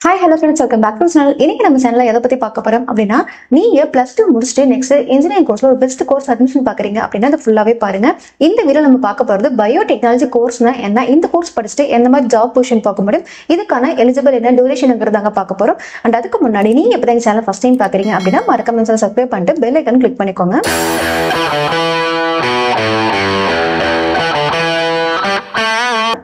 Hi, hello friends, welcome back to the channel. இன்னைக்கு நம்ம சேனல்ல எதை பத்தி பார்க்க போறோம் அப்படின்னா, நீங்க +2 முடிச்சிட்டு நெக்ஸ்ட் இன்ஜினியரிங் கோர்ஸ்ல ஒரு பெஸ்ட் கோர்ஸ் அட்மிஷன் பாக்குறீங்க அப்படின்னா அதை ஃபுல்லாவே பாருங்க. இந்த வீடியோ நம்ம பார்க்க போறது பயோடெக்னாலஜி கோர்ஸ்னா என்ன, இந்த கோர்ஸ் படிச்சுட்டு எந்த மாதிரி ஜாப் பொசிஷன் பார்க்க முடியும், இதுக்கான எலிஜிபிள் என்ன, டியூரேஷன்ங்கிறதாங்க பார்க்க போறோம். அண்ட் அதுக்கு முன்னாடி நீங்க இப்ப இந்த சேனல் ஃபர்ஸ்ட் டைம் பாக்குறீங்க அப்படின்னா மறக்காம சேனல் சப்ஸ்கிரைப் பண்ணிட்டு பெல் ஐகான் கிளிக் பண்ணிக்கோங்க.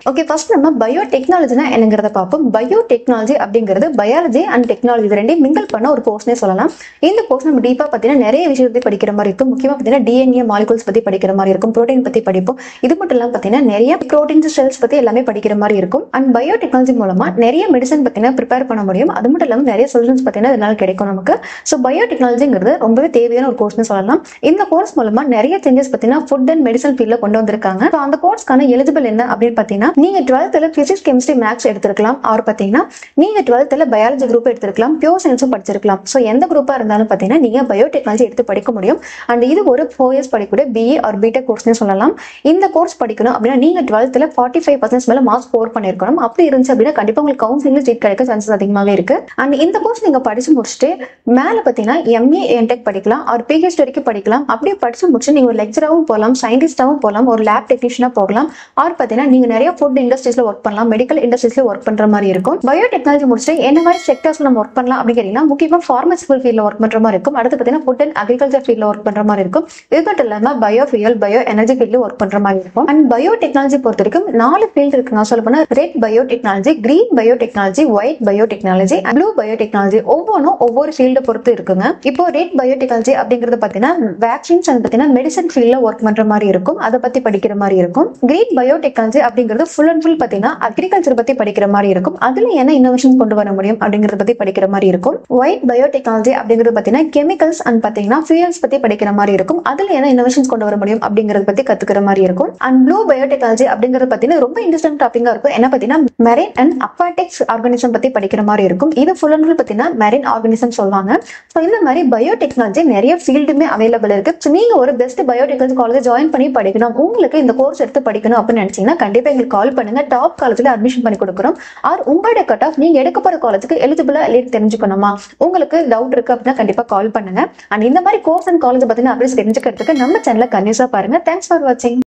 ஓகே, ஃபர்ஸ்ட் நம்ம பயோடெக்னாலஜினா என்னங்கிறத பார்ப்போம். பயோடெக்னாலஜி அப்படிங்கிறது பயாலஜி அண்ட் டெக்னாலஜி இது ரெண்டையும் மிங்கிள் பண்ண ஒரு கோர்ஸ்னே சொல்லலாம். இந்த கோர்ஸ் நம்ம டீப்பா பார்த்தீங்கன்னா நிறைய விஷயத்தை பத்தி படிக்கிற மாதிரி இருக்கும். முக்கியமா பார்த்தீங்கன்னா டிஎன்ஏ மாலிகூல்ஸ் பத்தி படிக்கிற மாதிரி இருக்கும், புரோட்டீன் பத்தி படிப்போம். இது மட்டும் இல்லாம பார்த்தீங்கன்னா நிறைய ப்ரோட்டீன்ஸ் செல்ஸ் பத்தி எல்லாமே படிக்கிற மாதிரி இருக்கும். அண்ட் பயோடெக்னாலஜி மூலமா நிறைய மெடிசன் பார்த்தீங்கன்னா ப்ரிப்பேர் பண்ண முடியும். அது மட்டும் இல்லாம நிறைய சொல்யூஷன்ஸ் பார்த்தீங்கன்னா இதனால கிடைக்கும் நமக்கு. ஸோ பயோடெக்னாலஜிங்கிறது ரொம்பவே தேவையான ஒரு கோர்ஸ்னு சொல்லலாம். இந்த கோர்ஸ் மூலமா நிறைய சேஞ்சஸ் பார்த்தீங்கன்னா ஃபுட் அண்ட் மெடிசன் ஃபீல்ட்ல கொண்டு வந்திருக்காங்க. ஸோ அந்த கோர்ஸ்க்கான எலிஜிபிள் என்ன அப்படின்னு பார்த்தீங்கன்னா, நீங்க 12th பிசிக்ஸ் கெமிஸ்ட்ரி மேத்ஸ் எடுத்துக்கலாம், ஆர் பாத்தீங்கன்னா நீங்க 12th பயாலஜி குரூப் எடுத்துக்கலாம், பியூர் சயின்ஸும் படிச்சிருக்கலாம். சோ எந்த குரூப்பா இருந்தாலும் பாத்தீங்கன்னா நீங்க பயோடெக்னாலஜி எடுத்து படிக்க முடியும். அண்ட் இது ஒரு 4 years படிக்கக்கூடிய பிஇ ஆர் பிடெக் கோர்ஸ்னு சொல்லலாம். இந்த கோர்ஸ் படிக்கணும் அப்படின்னா நீங்க 12th 45% மேல மார்க்ஸ் ஸ்கோர் பண்ணிருக்கணும். அப்படி இருந்துச்சு அப்படின்னா கண்டிப்பா உங்களுக்கு கவுன்சிலிங்ல சீட் கிடைக்க சான்சஸ் அதிகமாவே இருக்கு. அண்ட் இந்த கோர்ஸ் நீங்க படிச்சு முடிச்சுட்டு மேல பாத்தீங்கன்னா எம்ஏ என்டெக் படிக்கலாம், ஆர் பிஹெச்டி வரைக்கும் படிக்கலாம். அப்படியே படிச்சு முடிச்சு நீங்க ஒரு லெக்சராகவும் போகலாம், சயின்டிஸ்டாவும் போகலாம், ஒரு லேப் டெக்னீஷியனா போகலாம், ஆர் பாத்தீங்கன்னா நீங்க நிறைய ஃபுட் இண்டஸ்ட்ரீஸ்ல ஒர்க் பண்ணலாம், மெடிக்கல் இண்டஸ்ட்ரீஸ்ல ஒர்க் பண்ற மாதிரி இருக்கும். பயோடெக்னாலஜி முடிச்சுட்டு என்ன மாதிரி செக்டர்ஸ்ல நம்ம ஒர்க் பண்ணலாம் அப்படின்னு கேட்டீங்கன்னா, முக்கியமா பார்மசிபிள் ஃபீல்ட்ல ஒர்க் பண்ற மாதிரி இருக்கும். அடுத்து பாத்தீங்கன்னா ஃபுட் அண்ட் அக்ரிகல்ச்சர் ஃபீல்ட்ல ஒர்க் பண்ற மாதிரி இருக்கும். இது மட்டும் இல்லாம பயோஃபியல், பயோ எனர்ஜி ஃபீல்ட்ல ஒர்க் பண்ற மாதிரி இருக்கும். அண்ட் பயோடெக்னாலஜி பொறுத்த வரைக்கும் 4 ஃபீல்ட் இருக்குங்க. சொல்ல போனா red biotechnology, green biotechnology, white biotechnology, blue biotechnology, ஒவ்வொன்றும் ஒவ்வொரு ஃபீல்ட பொறுத்து இருக்குங்க. இப்போ ரெட் பயோடெக்னாலஜி அப்படிங்கிறது பாத்தீங்கன்னா வேக்சின்ஸ் அண்ட் பாத்தீங்கன்னா மெடிசன் ஃபீல்ட்ல ஒர்க் பண்ற மாதிரி இருக்கும், அதை பத்தி படிக்கிற மாதிரி இருக்கும். கிரீன் பயோடெக்னாலஜி அப்படிங்கிறது ஃபுல் அண்ட் ஃபுல் பாத்தீங்கன்னா அக்ரிகல்ச்சர் பத்தி படிக்கிற மாதிரி இருக்கும். அதுல என்ன இன்னோவேஷன் கொண்டு வர முடியும் அப்படிங்கறத பத்தி படிக்கிற மாதிரி இருக்கும். ஒயிட் பயோடெக்னாலஜி அப்படிங்கிறது பாத்தீங்கன்னா கெமிக்கல்ஸ் அண்ட் பாத்தீங்கன்னா ஃபியூயல்ஸ் பத்தி படிக்கிற மாதிரி இருக்கும். அதுல என்ன இன்னோவேஷன்ஸ் கொண்டு வர முடியும் அப்படிங்கறத பத்தி கத்துக்கிற மாதிரி இருக்கும். அண்ட் ப்ளூ பயோடெக்னாலஜி அப்படிங்கிறது பாத்தீங்கன்னா ரொம்ப இன்ட்ரெஸ்டிங் டாபிக்கா இருக்கும். என்ன பாத்தீங்கன்னா மெரைன் அண்ட் அக்வாட்டிக் ஆர்கானிசம் பத்தி படிக்கிற மாதிரி இருக்கும். இது ஃபுல் அண்ட் ஃபுல் பாத்தீங்கன்னா மெரைன் ஆர்கானிசம் சொல்லுவாங்க. ஸோ இந்த மாதிரி பயோடெக்னாலஜி நிறைய ஃபீல்டுமே அவைலபிள் இருக்கு. ஸோ நீங்க ஒரு பெஸ்ட் பயோடெக்னாலஜி காலேஜ் ஜாயின் பண்ணி படிக்கணும், உங்களுக்கு இந்த கோர்ஸ் எடுத்து படிக்கணும் அப்படின்னு நினைச்சீங்கன்னா கண்டிப்பா எங்களுக்கு கால் பண்ணுங்க. டாப் காலேஜ்ல அட்மிஷன் பண்ணி கொடுக்குறோம். ஆர் உங்களோட கட் ஆஃப் நீங்க எடுக்க போற காலேஜுக்கு எலிஜிபிளா இல்லைன்னு தெரிஞ்சுக்கணுமா, உங்களுக்கு டவுட் இருக்கு அப்படின்னா கண்டிப்பா கால் பண்ணுங்க. அண்ட் இந்த மாதிரி கோர்ஸ் அண்ட் காலேஜ் பத்தின அப்டேட்ஸ் தெரிஞ்சுக்கிறதுக்கு நம்ம சேனலை கன்யூஸா பாருங்க. தேங்க்ஸ் ஃபார் வாட்சிங்.